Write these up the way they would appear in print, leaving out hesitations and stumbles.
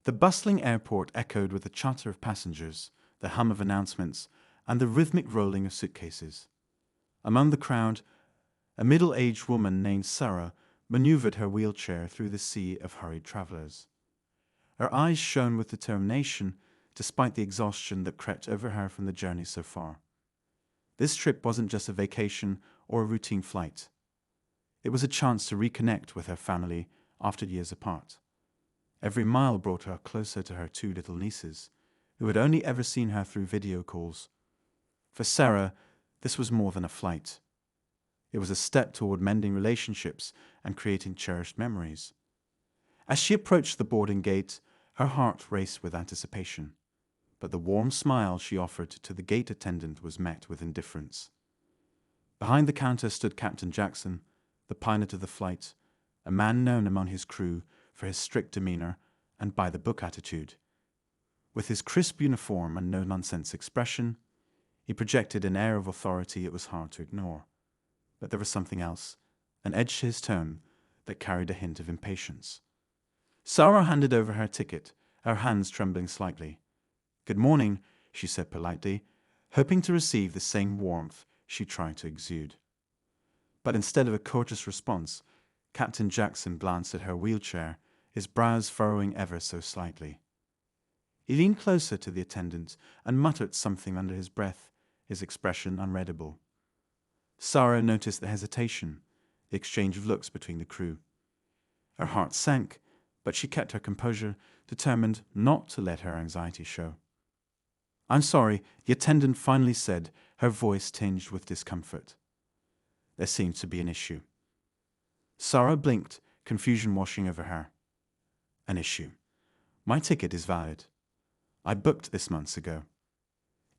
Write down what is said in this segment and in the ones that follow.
The bustling airport echoed with the chatter of passengers, the hum of announcements, and the rhythmic rolling of suitcases. Among the crowd, a middle-aged woman named Sarah maneuvered her wheelchair through the sea of hurried travelers. Her eyes shone with determination, despite the exhaustion that crept over her from the journey so far. This trip wasn't just a vacation or a routine flight. It was a chance to reconnect with her family after years apart. Every mile brought her closer to her two little nieces, who had only ever seen her through video calls. For Sarah, this was more than a flight. It was a step toward mending relationships and creating cherished memories. As she approached the boarding gate, her heart raced with anticipation. But the warm smile she offered to the gate attendant was met with indifference. Behind the counter stood Captain Jackson, the pilot of the flight, a man known among his crew for his strict demeanor and by-the-book attitude. With his crisp uniform and no-nonsense expression, he projected an air of authority it was hard to ignore. But there was something else, an edge to his tone that carried a hint of impatience. Sarah handed over her ticket, her hands trembling slightly. "Good morning," she said politely, hoping to receive the same warmth she tried to exude. But instead of a courteous response, Captain Jackson glanced at her wheelchair, his brows furrowing ever so slightly. He leaned closer to the attendant and muttered something under his breath, his expression unreadable. Sarah noticed the hesitation, the exchange of looks between the crew. Her heart sank, but she kept her composure, determined not to let her anxiety show. "I'm sorry," the attendant finally said, her voice tinged with discomfort. There seemed to be an issue. Sarah blinked, confusion washing over her. "An issue? My ticket is valid. I booked this months ago."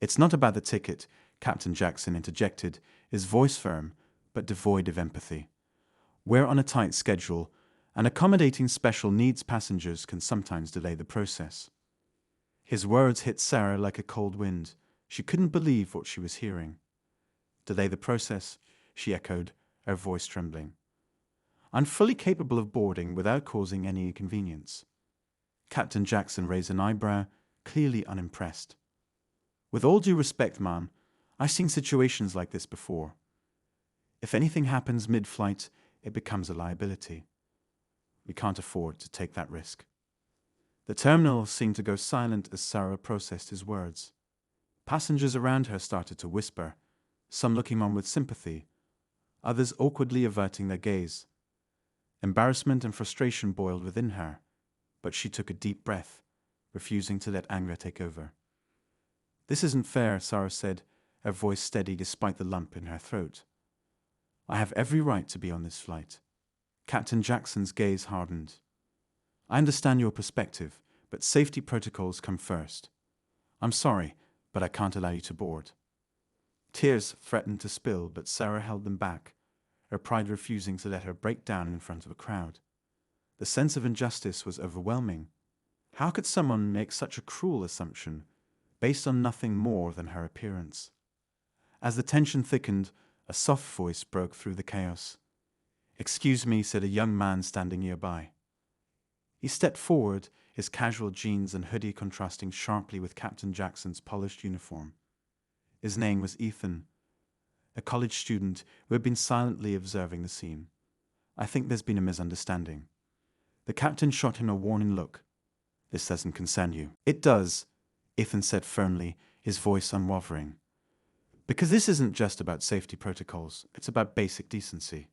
"It's not about the ticket," Captain Jackson interjected, his voice firm, but devoid of empathy. "We're on a tight schedule, and accommodating special needs passengers can sometimes delay the process." His words hit Sarah like a cold wind. She couldn't believe what she was hearing. "Delay the process," she echoed, her voice trembling. "I'm fully capable of boarding without causing any inconvenience." Captain Jackson raised an eyebrow, clearly unimpressed. "With all due respect, ma'am, I've seen situations like this before. If anything happens mid-flight, it becomes a liability. We can't afford to take that risk." The terminal seemed to go silent as Sarah processed his words. Passengers around her started to whisper, some looking on with sympathy, others awkwardly averting their gaze. Embarrassment and frustration boiled within her, but she took a deep breath, refusing to let anger take over. "This isn't fair," Sarah said, her voice steady despite the lump in her throat. "I have every right to be on this flight." Captain Jackson's gaze hardened. "I understand your perspective, but safety protocols come first. I'm sorry, but I can't allow you to board." Tears threatened to spill, but Sarah held them back, her pride refusing to let her break down in front of a crowd. The sense of injustice was overwhelming. How could someone make such a cruel assumption, based on nothing more than her appearance? As the tension thickened, a soft voice broke through the chaos. "Excuse me," said a young man standing nearby. He stepped forward, his casual jeans and hoodie contrasting sharply with Captain Jackson's polished uniform. His name was Ethan, a college student who had been silently observing the scene. "I think there's been a misunderstanding." The captain shot him a warning look. "This doesn't concern you." "It does," Ethan said firmly, his voice unwavering. "Because this isn't just about safety protocols, it's about basic decency.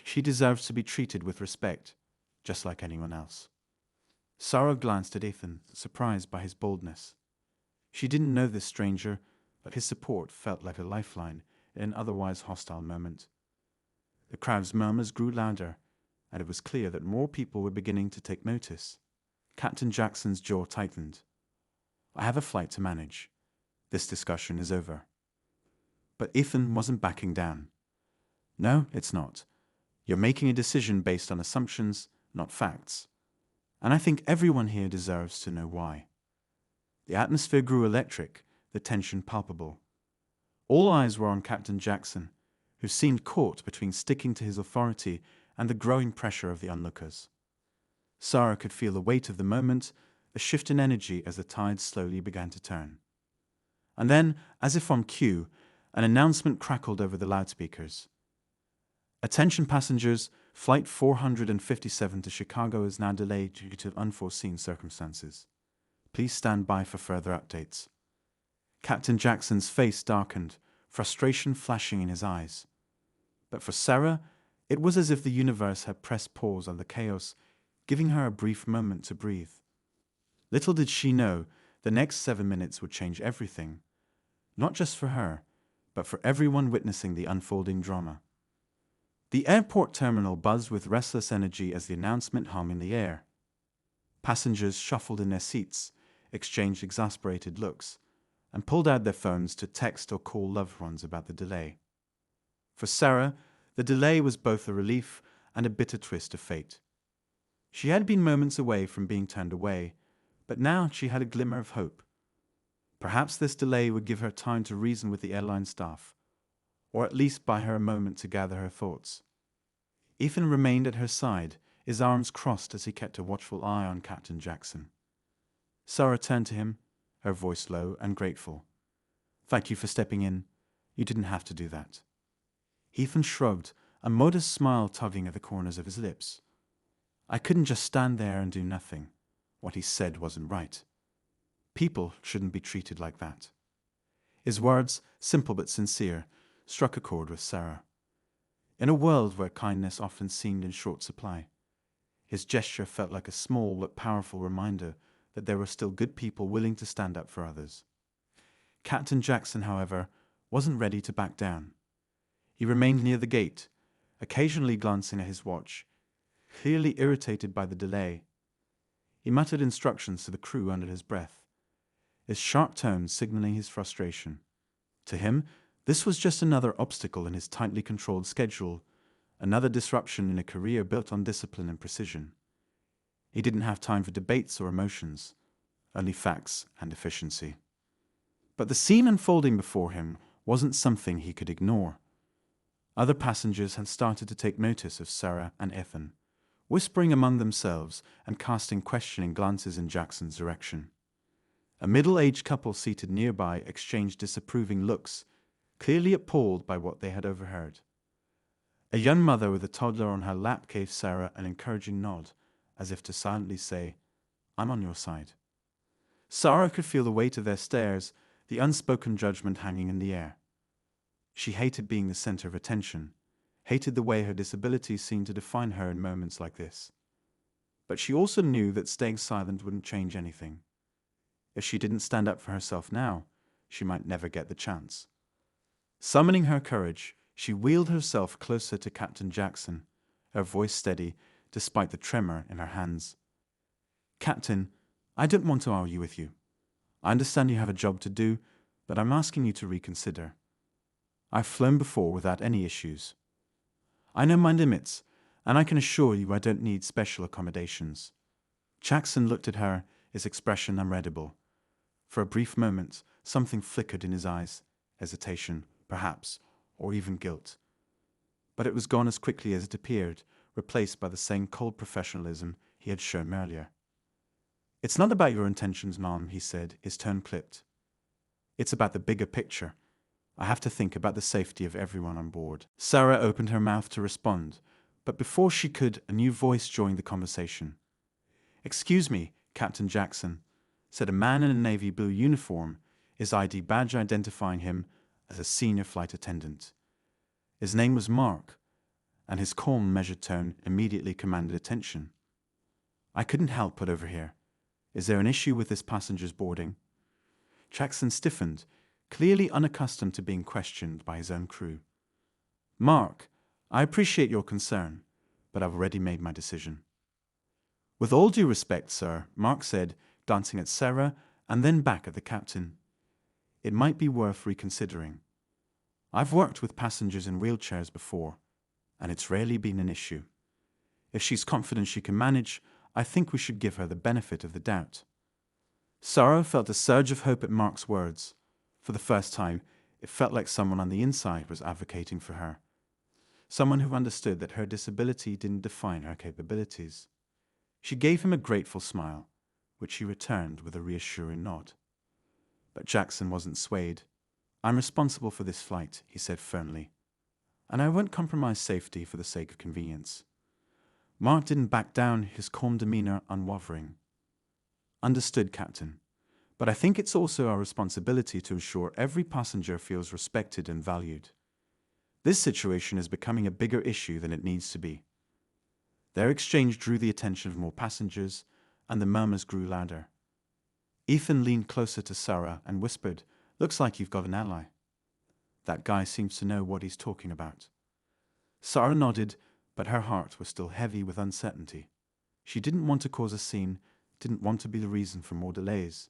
She deserves to be treated with respect, just like anyone else." Sarah glanced at Ethan, surprised by his boldness. She didn't know this stranger, but his support felt like a lifeline in an otherwise hostile moment. The crowd's murmurs grew louder, and it was clear that more people were beginning to take notice. Captain Jackson's jaw tightened. "I have a flight to manage. This discussion is over." But Ethan wasn't backing down. "No, it's not. You're making a decision based on assumptions, not facts. And I think everyone here deserves to know why." The atmosphere grew electric, the tension palpable. All eyes were on Captain Jackson, who seemed caught between sticking to his authority and the growing pressure of the onlookers. Sarah could feel the weight of the moment, a shift in energy as the tide slowly began to turn. And then, as if on cue, an announcement crackled over the loudspeakers. Attention passengers, Flight 457 to Chicago is now delayed due to unforeseen circumstances. Please stand by for further updates. Captain Jackson's face darkened, frustration flashing in his eyes. But for Sarah, it was as if the universe had pressed pause on the chaos, giving her a brief moment to breathe. Little did she know, the next 7 minutes would change everything. Not just for her, but for everyone witnessing the unfolding drama. The airport terminal buzzed with restless energy as the announcement hung in the air. Passengers shuffled in their seats, exchanged exasperated looks, and pulled out their phones to text or call loved ones about the delay. For Sarah, the delay was both a relief and a bitter twist of fate. She had been moments away from being turned away, but now she had a glimmer of hope. Perhaps this delay would give her time to reason with the airline staff, or at least buy her a moment to gather her thoughts. Ethan remained at her side, his arms crossed as he kept a watchful eye on Captain Jackson. Sarah turned to him, her voice low and grateful. "Thank you for stepping in. You didn't have to do that." Ethan shrugged, a modest smile tugging at the corners of his lips. "I couldn't just stand there and do nothing. What he said wasn't right. People shouldn't be treated like that." His words, simple but sincere, struck a chord with Sarah. In a world where kindness often seemed in short supply, his gesture felt like a small but powerful reminder that there were still good people willing to stand up for others. Captain Jackson, however, wasn't ready to back down. He remained near the gate, occasionally glancing at his watch, clearly irritated by the delay. He muttered instructions to the crew under his breath, his sharp tones signaling his frustration. To him, this was just another obstacle in his tightly controlled schedule, another disruption in a career built on discipline and precision. He didn't have time for debates or emotions, only facts and efficiency. But the scene unfolding before him wasn't something he could ignore. Other passengers had started to take notice of Sarah and Ethan, whispering among themselves and casting questioning glances in Jackson's direction. A middle-aged couple seated nearby exchanged disapproving looks, clearly appalled by what they had overheard. A young mother with a toddler on her lap gave Sarah an encouraging nod, as if to silently say, "I'm on your side." Sarah could feel the weight of their stares, the unspoken judgment hanging in the air. She hated being the center of attention, hated the way her disability seemed to define her in moments like this. But she also knew that staying silent wouldn't change anything. If she didn't stand up for herself now, she might never get the chance. Summoning her courage, she wheeled herself closer to Captain Jackson, her voice steady despite the tremor in her hands. "Captain, I don't want to argue with you. I understand you have a job to do, but I'm asking you to reconsider. I've flown before without any issues. I know my limits, and I can assure you I don't need special accommodations." Jackson looked at her, his expression unreadable. For a brief moment, something flickered in his eyes, hesitation, perhaps, or even guilt. But it was gone as quickly as it appeared, replaced by the same cold professionalism he had shown earlier. "It's not about your intentions, Mom," he said, his tone clipped. "It's about the bigger picture. I have to think about the safety of everyone on board." Sarah opened her mouth to respond, but before she could, a new voice joined the conversation. "Excuse me, Captain Jackson," said a man in a navy blue uniform, his ID badge identifying him as a senior flight attendant. His name was Mark, and his calm, measured tone immediately commanded attention. "I couldn't help but overhear. Is there an issue with this passenger's boarding?" Jackson stiffened, clearly unaccustomed to being questioned by his own crew. "Mark, I appreciate your concern, but I've already made my decision." "With all due respect, sir," Mark said, glancing at Sarah and then back at the captain. "It might be worth reconsidering. I've worked with passengers in wheelchairs before, and it's rarely been an issue. If she's confident she can manage, I think we should give her the benefit of the doubt." Sarah felt a surge of hope at Mark's words. For the first time, it felt like someone on the inside was advocating for her. Someone who understood that her disability didn't define her capabilities. She gave him a grateful smile. which he returned with a reassuring nod. But Jackson wasn't swayed. "I'm responsible for this flight," he said firmly, "and I won't compromise safety for the sake of convenience." Mark didn't back down, his calm demeanor unwavering. "Understood, Captain. But I think it's also our responsibility to ensure every passenger feels respected and valued. This situation is becoming a bigger issue than it needs to be." Their exchange drew the attention of more passengers, and the murmurs grew louder. Ethan leaned closer to Sarah and whispered, "Looks like you've got an ally." "That guy seems to know what he's talking about." Sarah nodded, but her heart was still heavy with uncertainty. She didn't want to cause a scene, didn't want to be the reason for more delays.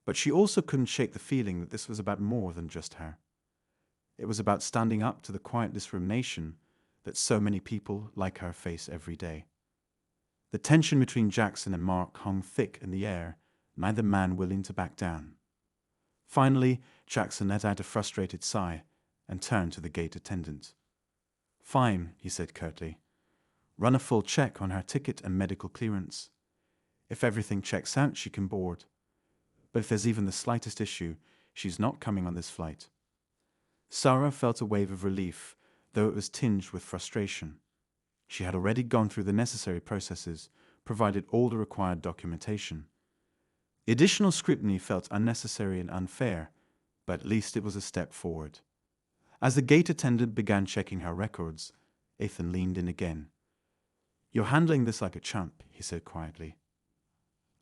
But she also couldn't shake the feeling that this was about more than just her. It was about standing up to the quiet discrimination that so many people like her face every day. The tension between Jackson and Mark hung thick in the air, neither man willing to back down. Finally, Jackson let out a frustrated sigh and turned to the gate attendant. "Fine," he said curtly. "Run a full check on her ticket and medical clearance. If everything checks out, she can board. But if there's even the slightest issue, she's not coming on this flight." Sarah felt a wave of relief, though it was tinged with frustration. She had already gone through the necessary processes, provided all the required documentation. The additional scrutiny felt unnecessary and unfair, but at least it was a step forward. As the gate attendant began checking her records, Ethan leaned in again. "You're handling this like a champ," he said quietly.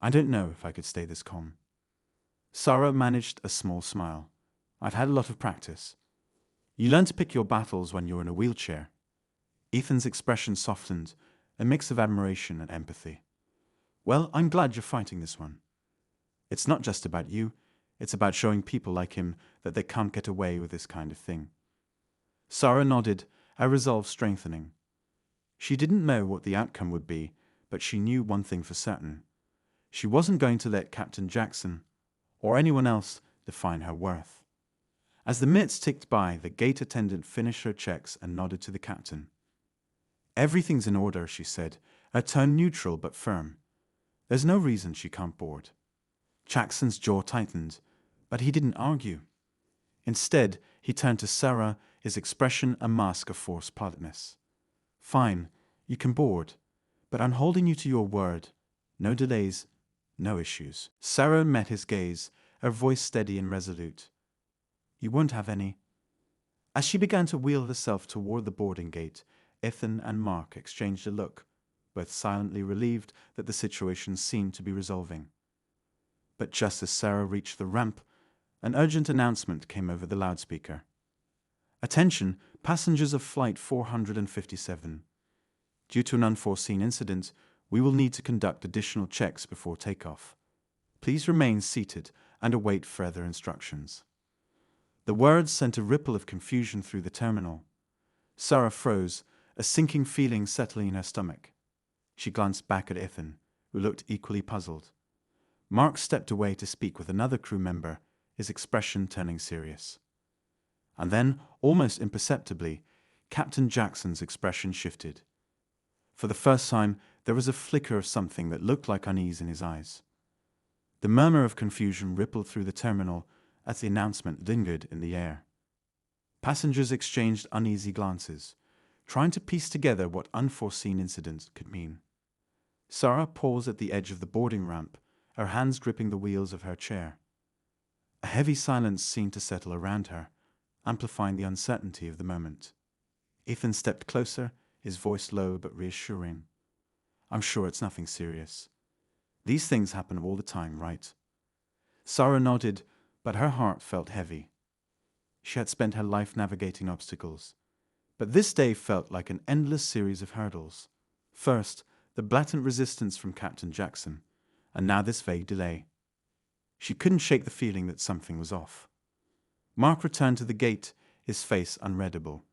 "I don't know if I could stay this calm." Sarah managed a small smile. "I've had a lot of practice." "You learn to pick your battles when you're in a wheelchair." Ethan's expression softened, a mix of admiration and empathy. "Well, I'm glad you're fighting this one. It's not just about you, it's about showing people like him that they can't get away with this kind of thing." Sarah nodded, her resolve strengthening. She didn't know what the outcome would be, but she knew one thing for certain. She wasn't going to let Captain Jackson or anyone else define her worth. As the minutes ticked by, the gate attendant finished her checks and nodded to the captain. "Everything's in order," she said, her tone neutral but firm. "There's no reason she can't board." Jackson's jaw tightened, but he didn't argue. Instead, he turned to Sarah, his expression a mask of forced politeness. "Fine, you can board, but I'm holding you to your word. No delays, no issues." Sarah met his gaze, her voice steady and resolute. "You won't have any." As she began to wheel herself toward the boarding gate, Ethan and Mark exchanged a look, both silently relieved that the situation seemed to be resolving. But just as Sarah reached the ramp, an urgent announcement came over the loudspeaker. "Attention, passengers of Flight 457. Due to an unforeseen incident, we will need to conduct additional checks before takeoff. Please remain seated and await further instructions." The words sent a ripple of confusion through the terminal. Sarah froze, a sinking feeling settling in her stomach. She glanced back at Ethan, who looked equally puzzled. Mark stepped away to speak with another crew member, his expression turning serious. And then, almost imperceptibly, Captain Jackson's expression shifted. For the first time, there was a flicker of something that looked like unease in his eyes. The murmur of confusion rippled through the terminal as the announcement lingered in the air. Passengers exchanged uneasy glances, trying to piece together what unforeseen incident could mean. Sarah paused at the edge of the boarding ramp, her hands gripping the wheels of her chair. A heavy silence seemed to settle around her, amplifying the uncertainty of the moment. Ethan stepped closer, his voice low but reassuring. "I'm sure it's nothing serious. These things happen all the time, right?" Sarah nodded, but her heart felt heavy. She had spent her life navigating obstacles, but this day felt like an endless series of hurdles. First, the blatant resistance from Captain Jackson, and now this vague delay. She couldn't shake the feeling that something was off. Mark returned to the gate, his face unreadable.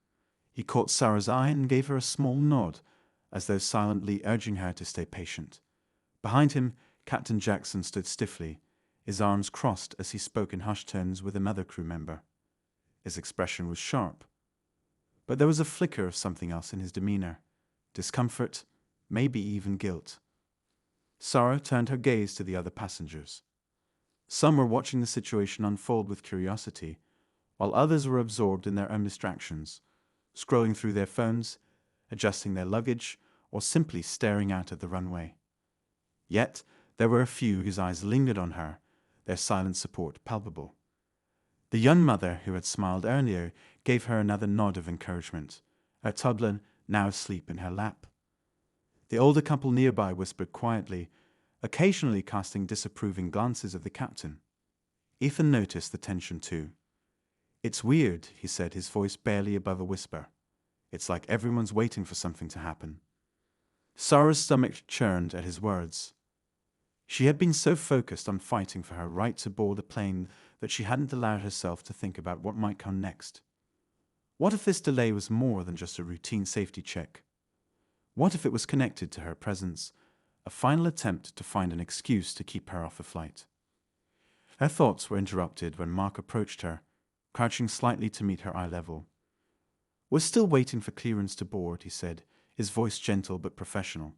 He caught Sarah's eye and gave her a small nod, as though silently urging her to stay patient. Behind him, Captain Jackson stood stiffly, his arms crossed as he spoke in hushed tones with another crew member. His expression was sharp, but there was a flicker of something else in his demeanor, discomfort, maybe even guilt. Sarah turned her gaze to the other passengers. Some were watching the situation unfold with curiosity, while others were absorbed in their own distractions, scrolling through their phones, adjusting their luggage, or simply staring out at the runway. Yet, there were a few whose eyes lingered on her, their silent support palpable. The young mother who had smiled earlier gave her another nod of encouragement, her toddler now asleep in her lap. The older couple nearby whispered quietly, occasionally casting disapproving glances at the captain. Ethan noticed the tension too. "It's weird," he said, his voice barely above a whisper. "It's like everyone's waiting for something to happen." Sarah's stomach churned at his words. She had been so focused on fighting for her right to board a plane that she hadn't allowed herself to think about what might come next. What if this delay was more than just a routine safety check? What if it was connected to her presence, a final attempt to find an excuse to keep her off the flight? Her thoughts were interrupted when Mark approached her, crouching slightly to meet her eye level. "We're still waiting for clearance to board," he said, his voice gentle but professional.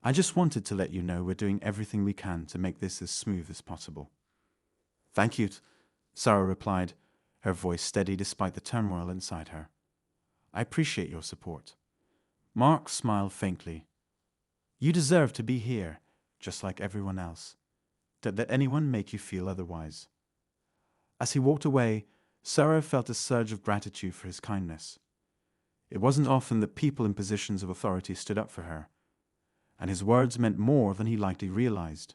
"I just wanted to let you know we're doing everything we can to make this as smooth as possible." "Thank you," Sarah replied, her voice steady despite the turmoil inside her. "I appreciate your support." Mark smiled faintly. "You deserve to be here, just like everyone else. Don't let anyone make you feel otherwise." As he walked away, Sarah felt a surge of gratitude for his kindness. It wasn't often that people in positions of authority stood up for her, and his words meant more than he likely realized.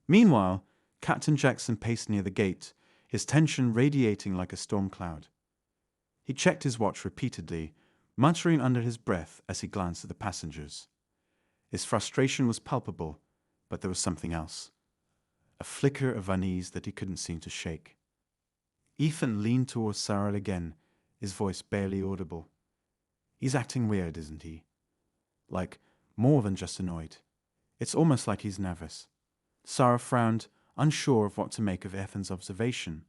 Meanwhile, Captain Jackson paced near the gate, his tension radiating like a storm cloud. He checked his watch repeatedly, muttering under his breath as he glanced at the passengers. His frustration was palpable, but there was something else. A flicker of unease that he couldn't seem to shake. Ethan leaned towards Sarah again, his voice barely audible. "He's acting weird, isn't he? Like, more than just annoyed. It's almost like he's nervous." Sarah frowned, unsure of what to make of Ethan's observation.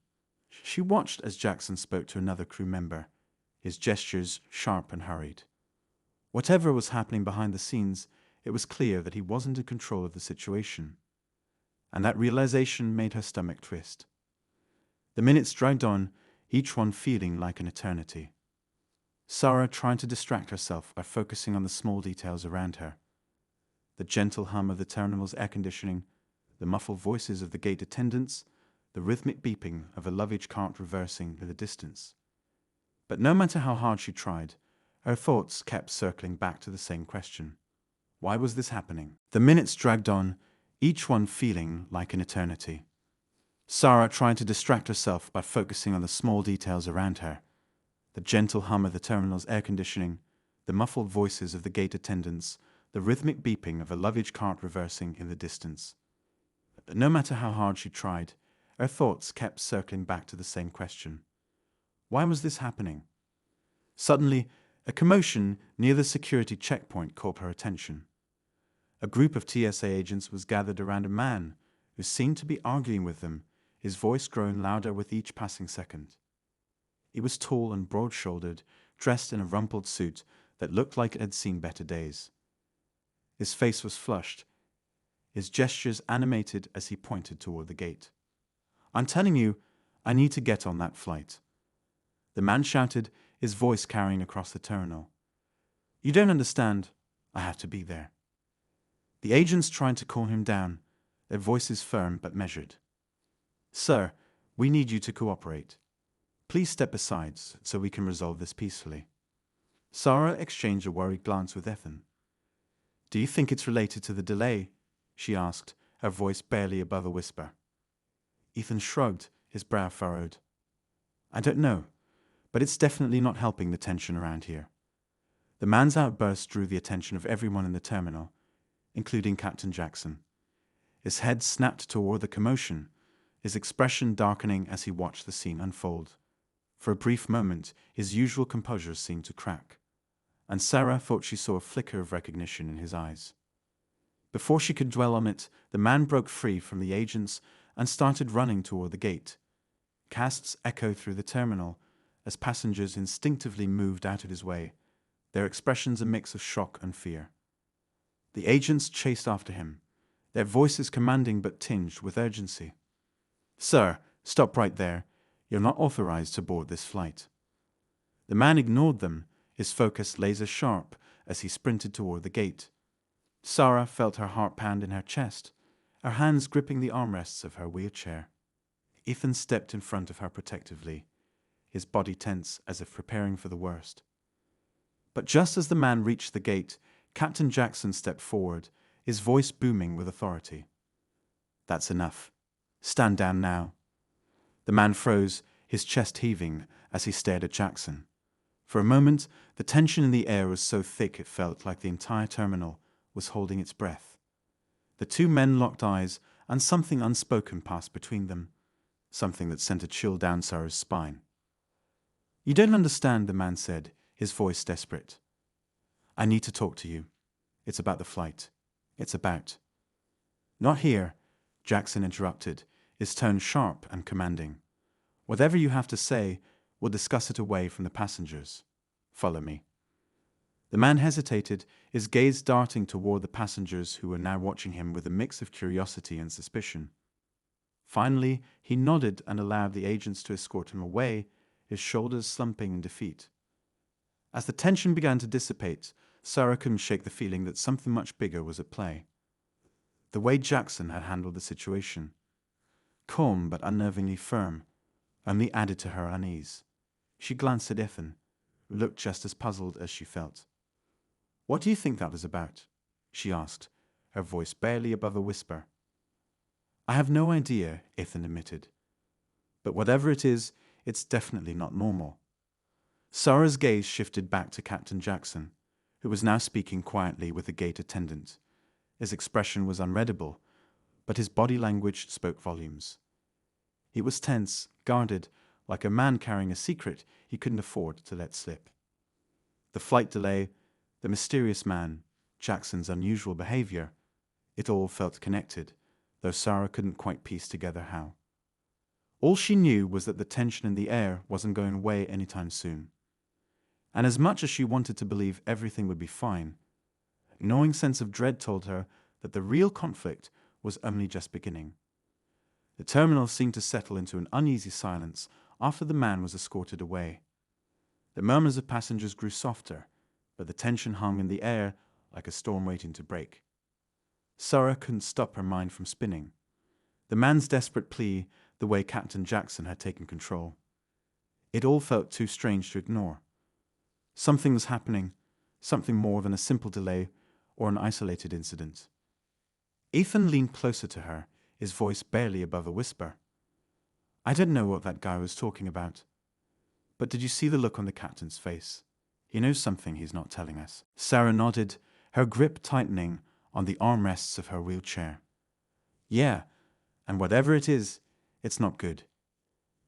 She watched as Jackson spoke to another crew member, his gestures sharp and hurried. Whatever was happening behind the scenes, it was clear that he wasn't in control of the situation. And that realization made her stomach twist. The minutes dragged on, each one feeling like an eternity. Sarah tried to distract herself by focusing on the small details around her. The gentle hum of the terminal's air conditioning, the muffled voices of the gate attendants, the rhythmic beeping of a luggage cart reversing in the distance. But no matter how hard she tried, her thoughts kept circling back to the same question. Why was this happening? The minutes dragged on, each one feeling like an eternity. Sarah tried to distract herself by focusing on the small details around her. The gentle hum of the terminal's air conditioning, the muffled voices of the gate attendants, the rhythmic beeping of a luggage cart reversing in the distance. But no matter how hard she tried, her thoughts kept circling back to the same question. Why was this happening? Suddenly, a commotion near the security checkpoint caught her attention. A group of TSA agents was gathered around a man who seemed to be arguing with them, his voice growing louder with each passing second. He was tall and broad-shouldered, dressed in a rumpled suit that looked like it had seen better days. His face was flushed, his gestures animated as he pointed toward the gate. "I'm telling you, I need to get on that flight," the man shouted, his voice carrying across the terminal. "You don't understand. I have to be there." The agents tried to calm him down, their voices firm but measured. "Sir, we need you to cooperate. Please step aside so we can resolve this peacefully." Sarah exchanged a worried glance with Ethan. "Do you think it's related to the delay?" she asked, her voice barely above a whisper. Ethan shrugged, his brow furrowed. "I don't know, but it's definitely not helping the tension around here." The man's outburst drew the attention of everyone in the terminal, including Captain Jackson. His head snapped toward the commotion, his expression darkening as he watched the scene unfold. For a brief moment, his usual composure seemed to crack, and Sarah thought she saw a flicker of recognition in his eyes. Before she could dwell on it, the man broke free from the agents and started running toward the gate. Casts echoed through the terminal as passengers instinctively moved out of his way, their expressions a mix of shock and fear. The agents chased after him, their voices commanding but tinged with urgency. "Sir, stop right there. You're not authorized to board this flight." The man ignored them, his focus laser-sharp as he sprinted toward the gate. Sarah felt her heart pound in her chest, her hands gripping the armrests of her wheelchair. Ethan stepped in front of her protectively, his body tense as if preparing for the worst. But just as the man reached the gate, Captain Jackson stepped forward, his voice booming with authority. "That's enough. Stand down now." The man froze, his chest heaving as he stared at Jackson. For a moment, the tension in the air was so thick it felt like the entire terminal was holding its breath. The two men locked eyes, and something unspoken passed between them, something that sent a chill down Sarah's spine. "You don't understand," the man said, his voice desperate. "I need to talk to you. It's about the flight. It's about—" "Not here," Jackson interrupted, his tone sharp and commanding. "Whatever you have to say, we'll discuss it away from the passengers. Follow me." The man hesitated, his gaze darting toward the passengers who were now watching him with a mix of curiosity and suspicion. Finally, he nodded and allowed the agents to escort him away, his shoulders slumping in defeat. As the tension began to dissipate, Sarah couldn't shake the feeling that something much bigger was at play. The way Jackson had handled the situation, calm but unnervingly firm, only added to her unease. She glanced at Ethan, who looked just as puzzled as she felt. "What do you think that was about?" she asked, her voice barely above a whisper. "I have no idea," Ethan admitted. "But whatever it is, it's definitely not normal." Sarah's gaze shifted back to Captain Jackson, who was now speaking quietly with the gate attendant. His expression was unreadable, but his body language spoke volumes. He was tense, guarded, like a man carrying a secret he couldn't afford to let slip. The flight delay, the mysterious man, Jackson's unusual behavior, it all felt connected, though Sarah couldn't quite piece together how. All she knew was that the tension in the air wasn't going away anytime soon. And as much as she wanted to believe everything would be fine, a gnawing sense of dread told her that the real conflict was only just beginning. The terminal seemed to settle into an uneasy silence after the man was escorted away. The murmurs of passengers grew softer, but the tension hung in the air like a storm waiting to break. Sarah couldn't stop her mind from spinning. The man's desperate plea, the way Captain Jackson had taken control. It all felt too strange to ignore. Something was happening, something more than a simple delay or an isolated incident. Ethan leaned closer to her, his voice barely above a whisper. "I don't know what that guy was talking about. But did you see the look on the captain's face? He knows something he's not telling us." Sarah nodded, her grip tightening on the armrests of her wheelchair. "Yeah, and whatever it is, it's not good.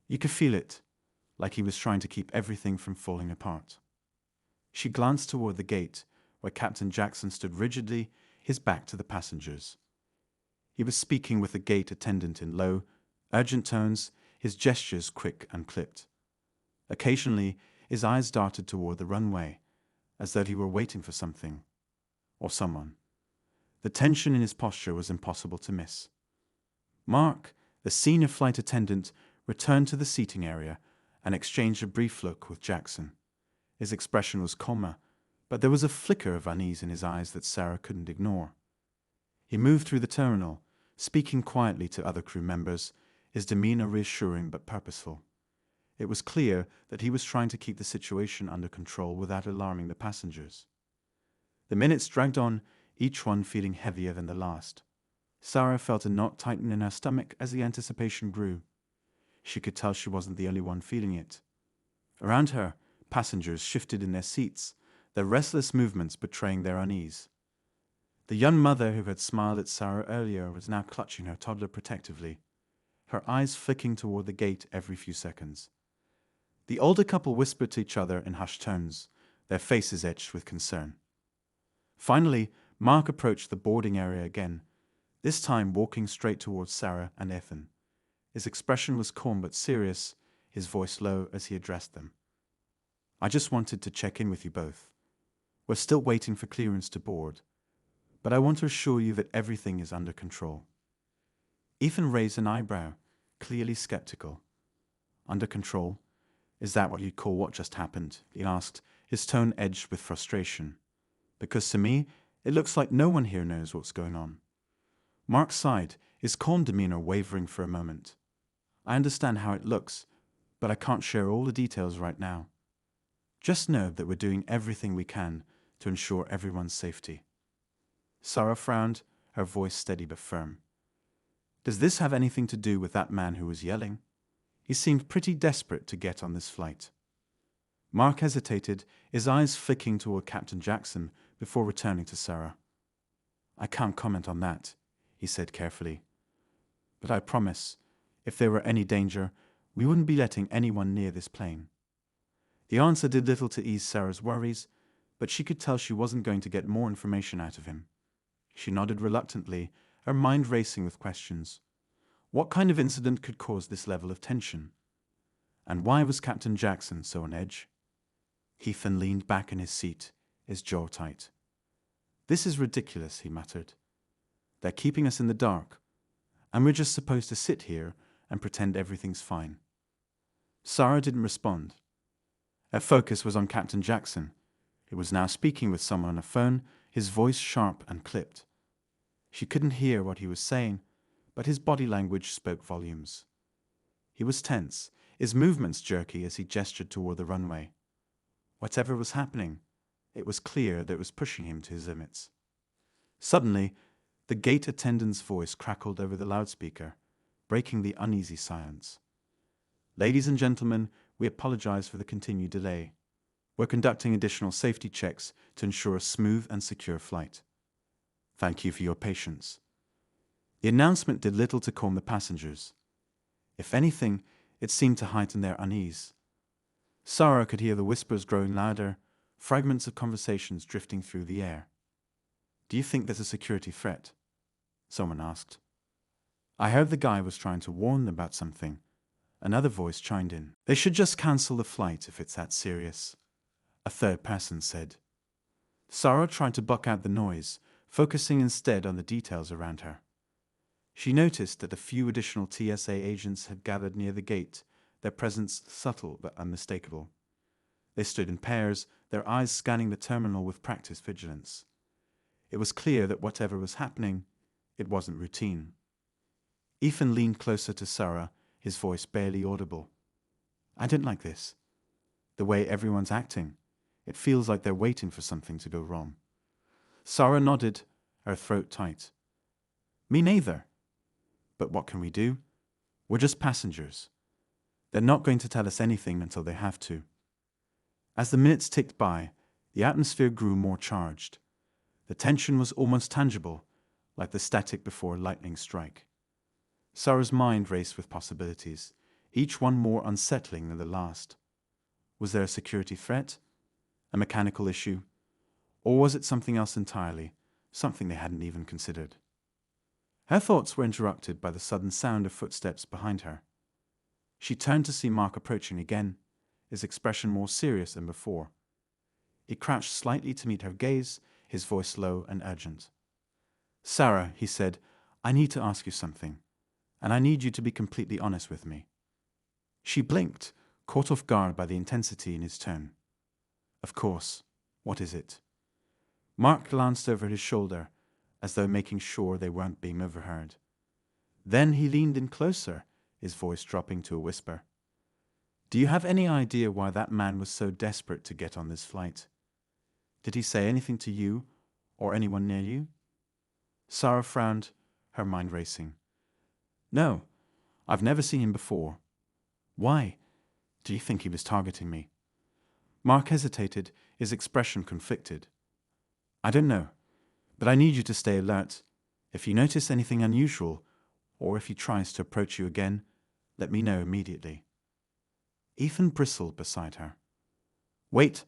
You could feel it, like he was trying to keep everything from falling apart." She glanced toward the gate, where Captain Jackson stood rigidly, his back to the passengers. He was speaking with the gate attendant in low, urgent tones, his gestures quick and clipped. Occasionally, his eyes darted toward the runway, as though he were waiting for something, or someone. The tension in his posture was impossible to miss. Mark, the senior flight attendant, returned to the seating area and exchanged a brief look with Jackson. His expression was calmer, but there was a flicker of unease in his eyes that Sarah couldn't ignore. He moved through the terminal, speaking quietly to other crew members, his demeanor reassuring but purposeful. It was clear that he was trying to keep the situation under control without alarming the passengers. The minutes dragged on, each one feeling heavier than the last. Sarah felt a knot tighten in her stomach as the anticipation grew. She could tell she wasn't the only one feeling it. Around her, passengers shifted in their seats, their restless movements betraying their unease. The young mother who had smiled at Sarah earlier was now clutching her toddler protectively, her eyes flicking toward the gate every few seconds. The older couple whispered to each other in hushed tones, their faces etched with concern. Finally, Mark approached the boarding area again, this time walking straight towards Sarah and Ethan. His expression was calm but serious, his voice low as he addressed them. "I just wanted to check in with you both. We're still waiting for clearance to board, but I want to assure you that everything is under control. Ethan raised an eyebrow, clearly skeptical. Under control? Is that what you'd call what just happened? He asked, his tone edged with frustration. Because to me, it looks like no one here knows what's going on. Mark sighed, his calm demeanor wavering for a moment. I understand how it looks, but I can't share all the details right now. Just know that we're doing everything we can to ensure everyone's safety. Sarah frowned, her voice steady but firm. Does this have anything to do with that man who was yelling? He seemed pretty desperate to get on this flight. Mark hesitated, his eyes flicking toward Captain Jackson before returning to Sarah. I can't comment on that, he said carefully. But I promise, if there were any danger, we wouldn't be letting anyone near this plane. The answer did little to ease Sarah's worries, but she could tell she wasn't going to get more information out of him. She nodded reluctantly, her mind racing with questions. What kind of incident could cause this level of tension? And why was Captain Jackson so on edge? Ethan leaned back in his seat, his jaw tight. This is ridiculous, he muttered. They're keeping us in the dark, and we're just supposed to sit here and pretend everything's fine. Sarah didn't respond. Her focus was on Captain Jackson. He was now speaking with someone on a phone, his voice sharp and clipped. She couldn't hear what he was saying, but his body language spoke volumes. He was tense, his movements jerky as he gestured toward the runway. Whatever was happening, it was clear that it was pushing him to his limits. Suddenly, the gate attendant's voice crackled over the loudspeaker, breaking the uneasy silence. Ladies and gentlemen, we apologize for the continued delay. We're conducting additional safety checks to ensure a smooth and secure flight. Thank you for your patience. The announcement did little to calm the passengers. If anything, it seemed to heighten their unease. Sarah could hear the whispers growing louder, fragments of conversations drifting through the air. Do you think there's a security threat? Someone asked. I heard the guy was trying to warn them about something. Another voice chimed in. They should just cancel the flight if it's that serious, a third person said. Sarah tried to block out the noise, focusing instead on the details around her. She noticed that a few additional TSA agents had gathered near the gate, their presence subtle but unmistakable. They stood in pairs, their eyes scanning the terminal with practiced vigilance. It was clear that whatever was happening, it wasn't routine. Ethan leaned closer to Sarah, his voice barely audible. I don't like this. The way everyone's acting. It feels like they're waiting for something to go wrong. Sarah nodded, her throat tight. Me neither. But what can we do? We're just passengers. They're not going to tell us anything until they have to. As the minutes ticked by, the atmosphere grew more charged. The tension was almost tangible, like the static before a lightning strike. Sarah's mind raced with possibilities, each one more unsettling than the last. Was there a security threat? A mechanical issue? Or was it something else entirely, something they hadn't even considered? Her thoughts were interrupted by the sudden sound of footsteps behind her. She turned to see Mark approaching again, his expression more serious than before. He crouched slightly to meet her gaze, his voice low and urgent. Sarah, he said, I need to ask you something, and I need you to be completely honest with me. She blinked, caught off guard by the intensity in his tone. Of course. What is it? Mark glanced over his shoulder, as though making sure they weren't being overheard. Then he leaned in closer, his voice dropping to a whisper. Do you have any idea why that man was so desperate to get on this flight? Did he say anything to you, or anyone near you? Sarah frowned, her mind racing. No, I've never seen him before. Why? Do you think he was targeting me? Mark hesitated, his expression conflicted. I don't know, but I need you to stay alert. If you notice anything unusual, or if he tries to approach you again, let me know immediately. Ethan bristled beside her. Wait,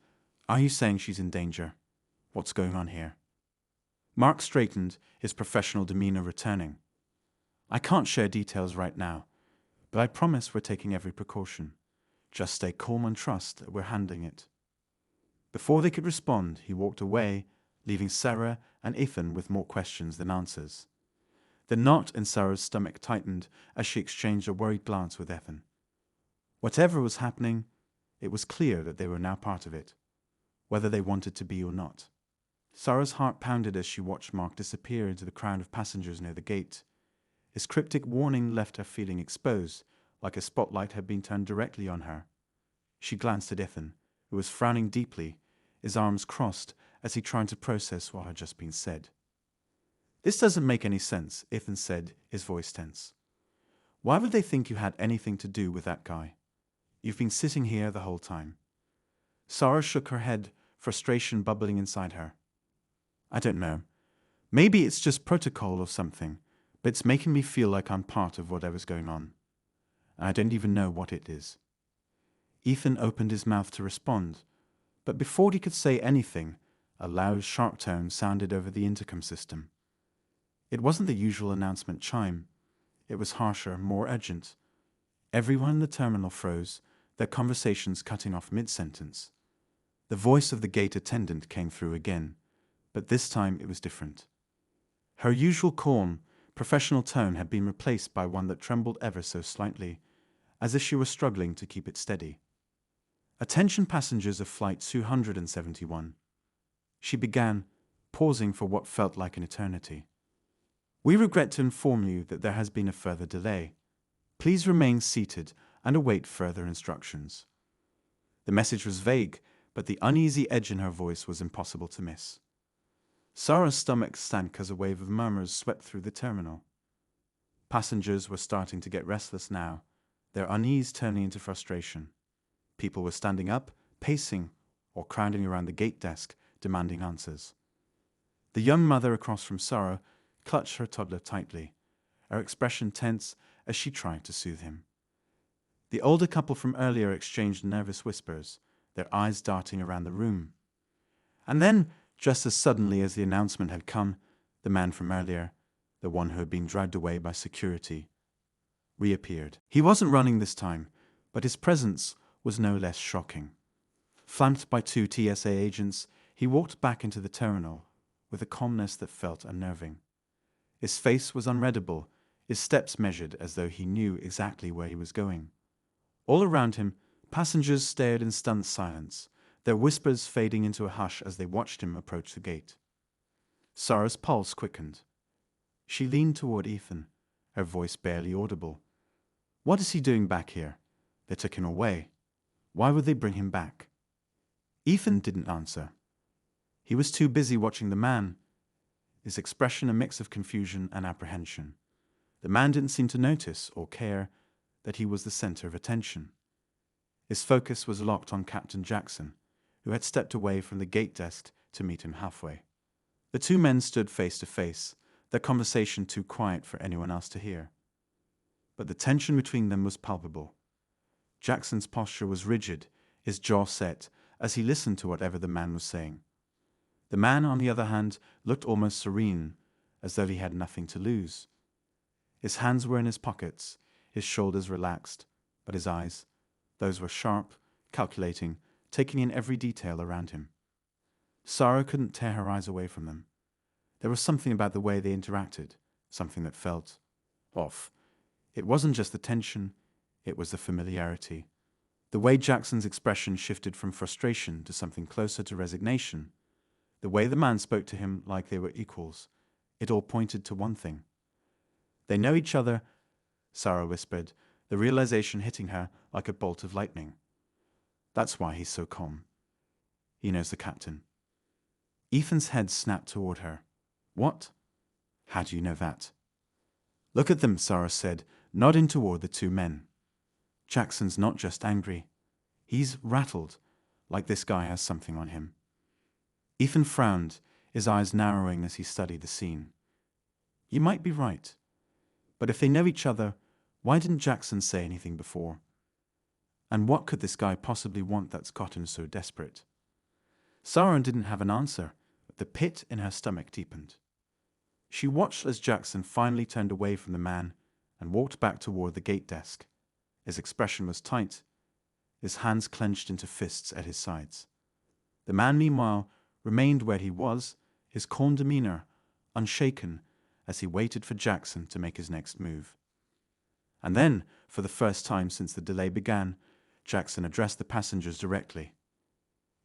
are you saying she's in danger? What's going on here? Mark straightened, his professional demeanor returning. I can't share details right now, but I promise we're taking every precaution. Just stay calm and trust that we're handling it. Before they could respond, he walked away, leaving Sarah and Ethan with more questions than answers. The knot in Sarah's stomach tightened as she exchanged a worried glance with Ethan. Whatever was happening, it was clear that they were now part of it, whether they wanted to be or not. Sarah's heart pounded as she watched Mark disappear into the crowd of passengers near the gate. His cryptic warning left her feeling exposed, like a spotlight had been turned directly on her. She glanced at Ethan, who was frowning deeply, his arms crossed as he tried to process what had just been said. "This doesn't make any sense," Ethan said, his voice tense. "Why would they think you had anything to do with that guy? You've been sitting here the whole time." Sarah shook her head, frustration bubbling inside her. "I don't know. Maybe it's just protocol or something, but it's making me feel like I'm part of whatever's going on. And I don't even know what it is." Ethan opened his mouth to respond, but before he could say anything, a loud, sharp tone sounded over the intercom system. It wasn't the usual announcement chime. It was harsher, more urgent. Everyone in the terminal froze, their conversations cutting off mid-sentence. The voice of the gate attendant came through again, but this time it was different. Her usual calm, professional tone had been replaced by one that trembled ever so slightly, as if she were struggling to keep it steady. "Attention passengers of Flight 271. She began, pausing for what felt like an eternity. "We regret to inform you that there has been a further delay. Please remain seated and await further instructions." The message was vague, but the uneasy edge in her voice was impossible to miss. Sarah's stomach sank as a wave of murmurs swept through the terminal. Passengers were starting to get restless now, their unease turning into frustration. People were standing up, pacing, or crowding around the gate desk, demanding answers. The young mother across from Sarah clutched her toddler tightly, her expression tense as she tried to soothe him. The older couple from earlier exchanged nervous whispers, their eyes darting around the room. And then, just as suddenly as the announcement had come, the man from earlier, the one who had been dragged away by security, reappeared. He wasn't running this time, but his presence was no less shocking. Flanked by 2 TSA agents, he walked back into the terminal with a calmness that felt unnerving. His face was unreadable, his steps measured as though he knew exactly where he was going. All around him, passengers stared in stunned silence, their whispers fading into a hush as they watched him approach the gate. Sarah's pulse quickened. She leaned toward Ethan, her voice barely audible. "What is he doing back here? They took him away. Why would they bring him back?" Ethan didn't answer. He was too busy watching the man, his expression a mix of confusion and apprehension. The man didn't seem to notice or care that he was the center of attention. His focus was locked on Captain Jackson, who had stepped away from the gate desk to meet him halfway. The two men stood face to face, their conversation too quiet for anyone else to hear. But the tension between them was palpable. Jackson's posture was rigid, his jaw set, as he listened to whatever the man was saying. The man, on the other hand, looked almost serene, as though he had nothing to lose. His hands were in his pockets, his shoulders relaxed, but his eyes, those were sharp, calculating, taking in every detail around him. Sarah couldn't tear her eyes away from them. There was something about the way they interacted, something that felt off. It wasn't just the tension, it was the familiarity. The way Jackson's expression shifted from frustration to something closer to resignation, the way the man spoke to him like they were equals, it all pointed to one thing. "They know each other," Sarah whispered, the realization hitting her like a bolt of lightning. "That's why he's so calm. He knows the captain." Ethan's head snapped toward her. "What? How do you know that?" "Look at them," Sarah said, nodding toward the two men. "Jackson's not just angry. He's rattled, like this guy has something on him." Ethan frowned, his eyes narrowing as he studied the scene. You might be right. But if they know each other, why didn't Jackson say anything before? And what could this guy possibly want that's got him so desperate? Sarah didn't have an answer, but the pit in her stomach deepened. She watched as Jackson finally turned away from the man and walked back toward the gate desk. His expression was tight, his hands clenched into fists at his sides. The man, meanwhile, remained where he was, his calm demeanor unshaken as he waited for Jackson to make his next move. And then, for the first time since the delay began, Jackson addressed the passengers directly.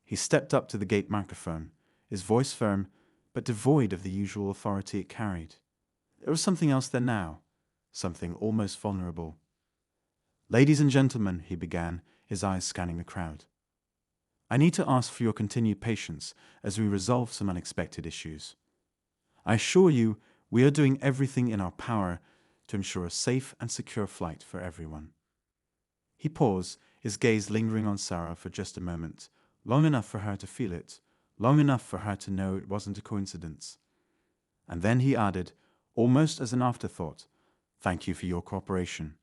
He stepped up to the gate microphone, his voice firm, but devoid of the usual authority it carried. There was something else there now, something almost vulnerable. "Ladies and gentlemen," he began, his eyes scanning the crowd. "I need to ask for your continued patience as we resolve some unexpected issues. I assure you we are doing everything in our power to ensure a safe and secure flight for everyone." He paused, his gaze lingering on Sarah for just a moment, long enough for her to feel it, long enough for her to know it wasn't a coincidence. And then he added, almost as an afterthought, "Thank you for your cooperation."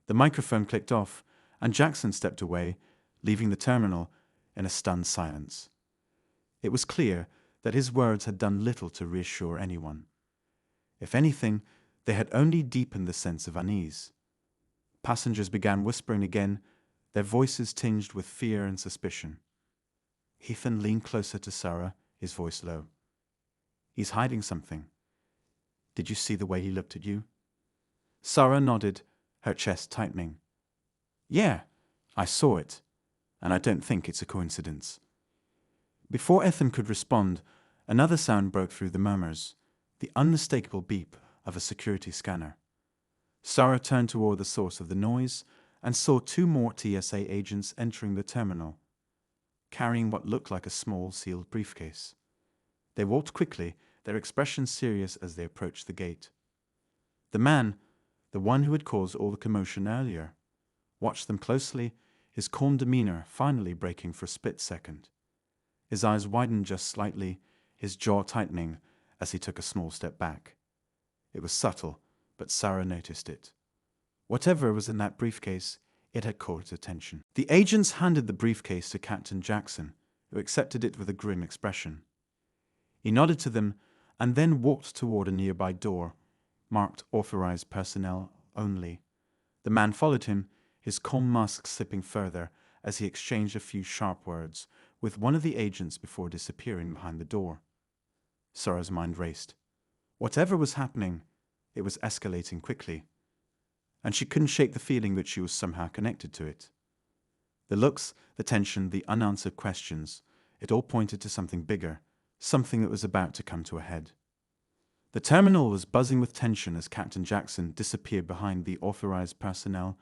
The microphone clicked off, and Jackson stepped away, leaving the terminal in a stunned silence. It was clear that his words had done little to reassure anyone. If anything, they had only deepened the sense of unease. Passengers began whispering again, their voices tinged with fear and suspicion. Ethan leaned closer to Sarah, his voice low. "He's hiding something. Did you see the way he looked at you?" Sarah nodded, her chest tightening. "Yeah, I saw it, and I don't think it's a coincidence." Before Ethan could respond, another sound broke through the murmurs, the unmistakable beep of a security scanner. Sarah turned toward the source of the noise and saw two more TSA agents entering the terminal, carrying what looked like a small sealed briefcase. They walked quickly, their expressions serious as they approached the gate. The man, the one who had caused all the commotion earlier, watched them closely, his calm demeanor finally breaking for a split second. His eyes widened just slightly, his jaw tightening as he took a small step back. It was subtle, but Sarah noticed it. Whatever was in that briefcase, it had caught his attention. The agents handed the briefcase to Captain Jackson, who accepted it with a grim expression. He nodded to them and then walked toward a nearby door, marked Authorized Personnel Only. The man followed him, his calm mask slipping further as he exchanged a few sharp words with one of the agents before disappearing behind the door. Sarah's mind raced. Whatever was happening, it was escalating quickly, and she couldn't shake the feeling that she was somehow connected to it. The looks, the tension, the unanswered questions, it all pointed to something bigger, something that was about to come to a head. The terminal was buzzing with tension as Captain Jackson disappeared behind the Authorized Personnel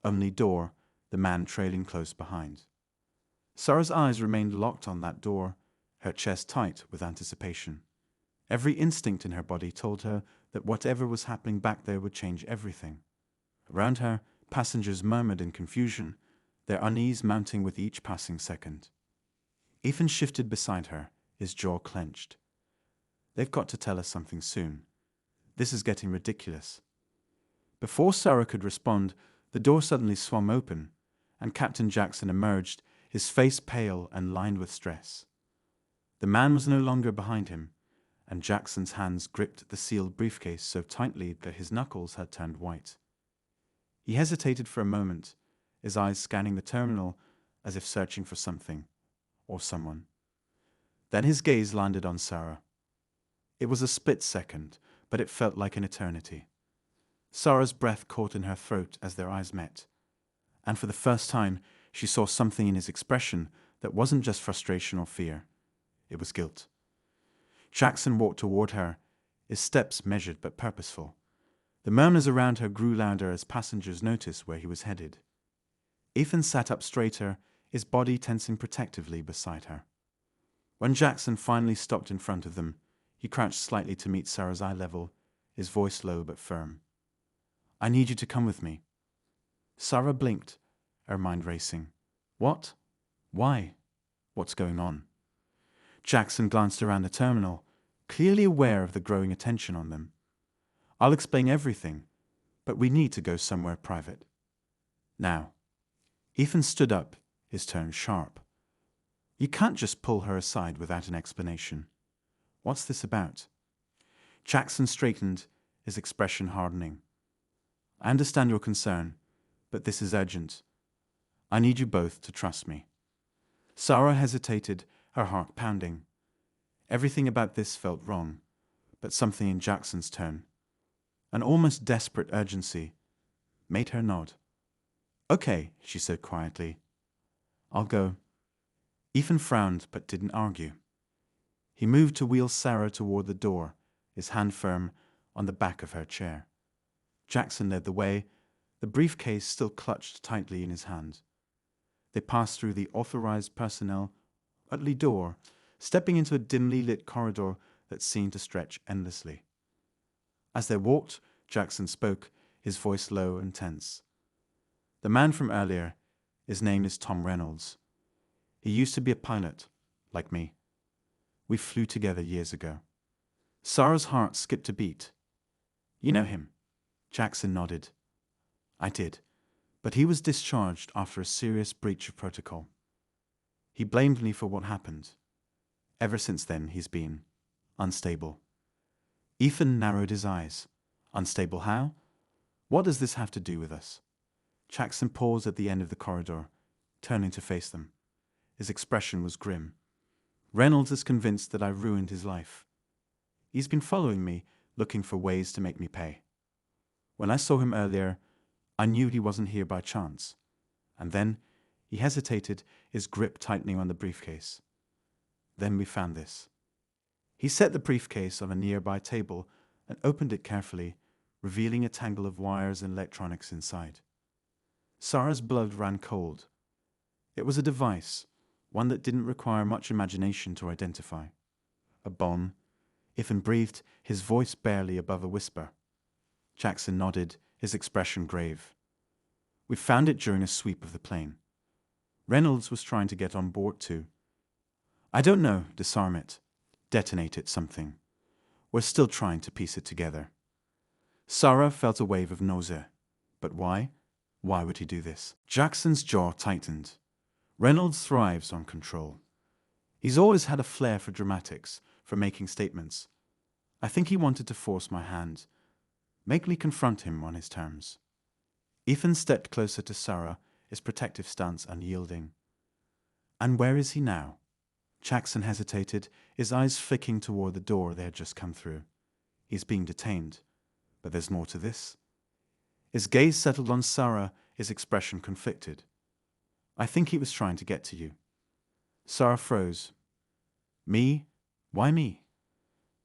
Only door, the man trailing close behind. Sarah's eyes remained locked on that door, her chest tight with anticipation. Every instinct in her body told her that whatever was happening back there would change everything. Around her, passengers murmured in confusion, their unease mounting with each passing second. Ethan shifted beside her, his jaw clenched. They've got to tell us something soon. This is getting ridiculous. Before Sarah could respond, the door suddenly swung open, and Captain Jackson emerged, his face pale and lined with stress. The man was no longer behind him, and Jackson's hands gripped the sealed briefcase so tightly that his knuckles had turned white. He hesitated for a moment, his eyes scanning the terminal as if searching for something or someone. Then his gaze landed on Sarah. It was a split second, but it felt like an eternity. Sarah's breath caught in her throat as their eyes met, and for the first time she saw something in his expression that wasn't just frustration or fear. It was guilt. Jackson walked toward her, his steps measured but purposeful. The murmurs around her grew louder as passengers noticed where he was headed. Ethan sat up straighter, his body tensing protectively beside her. When Jackson finally stopped in front of them, he crouched slightly to meet Sarah's eye level, his voice low but firm. "I need you to come with me." Sarah blinked, her mind racing. What? Why? What's going on? Jackson glanced around the terminal, clearly aware of the growing attention on them. "I'll explain everything, but we need to go somewhere private. Now." Ethan stood up, his tone sharp. "You can't just pull her aside without an explanation. What's this about?" Jackson straightened, his expression hardening. "I understand your concern, but this is urgent. I need you both to trust me." Sarah hesitated, her heart pounding. Everything about this felt wrong, but something in Jackson's tone, an almost desperate urgency, made her nod. "Okay," she said quietly. "I'll go." Ethan frowned but didn't argue. He moved to wheel Sarah toward the door, his hand firm on the back of her chair. Jackson led the way, the briefcase still clutched tightly in his hand. They passed through the authorized personnel only door, stepping into a dimly lit corridor that seemed to stretch endlessly. As they walked, Jackson spoke, his voice low and tense. "The man from earlier, his name is Tom Reynolds. He used to be a pilot, like me. We flew together years ago." Sarah's heart skipped a beat. "You know him?" Jackson nodded. "I did, but he was discharged after a serious breach of protocol. He blamed me for what happened. Ever since then, he's been unstable." Ethan narrowed his eyes. "Unstable how? What does this have to do with us?" Jackson paused at the end of the corridor, turning to face them. His expression was grim. "Reynolds is convinced that I ruined his life. He's been following me, looking for ways to make me pay. When I saw him earlier, I knew he wasn't here by chance. And then he hesitated, his grip tightening on the briefcase. Then we found this." He set the briefcase on a nearby table and opened it carefully, revealing a tangle of wires and electronics inside. Sarah's blood ran cold. It was a device, one that didn't require much imagination to identify. A bomb. Ethan breathed, his voice barely above a whisper. Jackson nodded, his expression grave. "We found it during a sweep of the plane. Reynolds was trying to get on board too. I don't know, disarm it, detonate it, something. We're still trying to piece it together." Sarah felt a wave of nausea. But why? Why would he do this? Jackson's jaw tightened. Reynolds thrives on control. He's always had a flair for dramatics, for making statements. I think he wanted to force my hand, make me confront him on his terms. Ethan stepped closer to Sarah, his protective stance unyielding. "And where is he now?" Jackson hesitated, his eyes flicking toward the door they had just come through. "He's being detained. But there's more to this." His gaze settled on Sarah, his expression conflicted. "I think he was trying to get to you." Sarah froze. "Me? Why me?"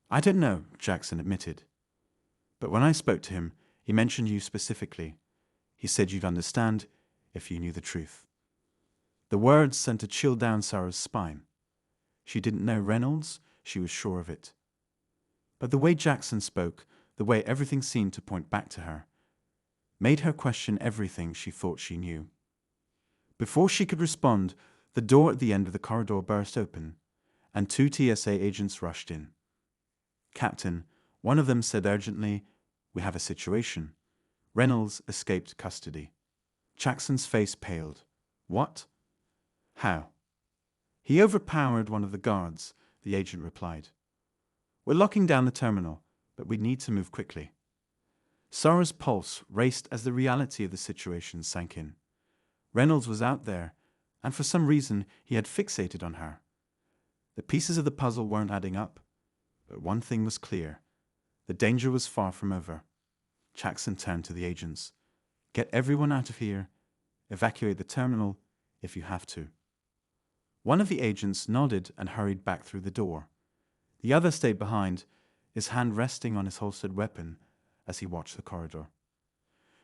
"I don't know," Jackson admitted. "But when I spoke to him, he mentioned you specifically. He said you'd understand if you knew the truth." The words sent a chill down Sarah's spine. She didn't know Reynolds, she was sure of it. But the way Jackson spoke, the way everything seemed to point back to her, made her question everything she thought she knew. Before she could respond, the door at the end of the corridor burst open, and 2 TSA agents rushed in. "Captain," one of them said urgently, "we have a situation. Reynolds escaped custody." Jackson's face paled. "What? How?" "He overpowered one of the guards," the agent replied. "We're locking down the terminal, but we need to move quickly." Sarah's pulse raced as the reality of the situation sank in. Reynolds was out there, and for some reason he had fixated on her. The pieces of the puzzle weren't adding up, but one thing was clear. The danger was far from over. Jackson turned to the agents. "Get everyone out of here. Evacuate the terminal if you have to." One of the agents nodded and hurried back through the door. The other stayed behind, his hand resting on his holstered weapon as he watched the corridor.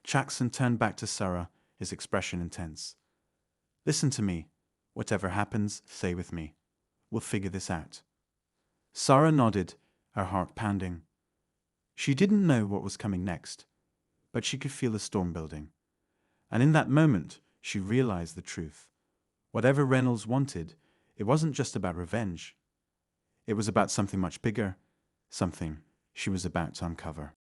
Jackson turned back to Sarah, his expression intense. "Listen to me. Whatever happens, stay with me. We'll figure this out." Sarah nodded, her heart pounding. She didn't know what was coming next, but she could feel a storm building. And in that moment, she realized the truth. Whatever Reynolds wanted, it wasn't just about revenge. It was about something much bigger, something she was about to uncover.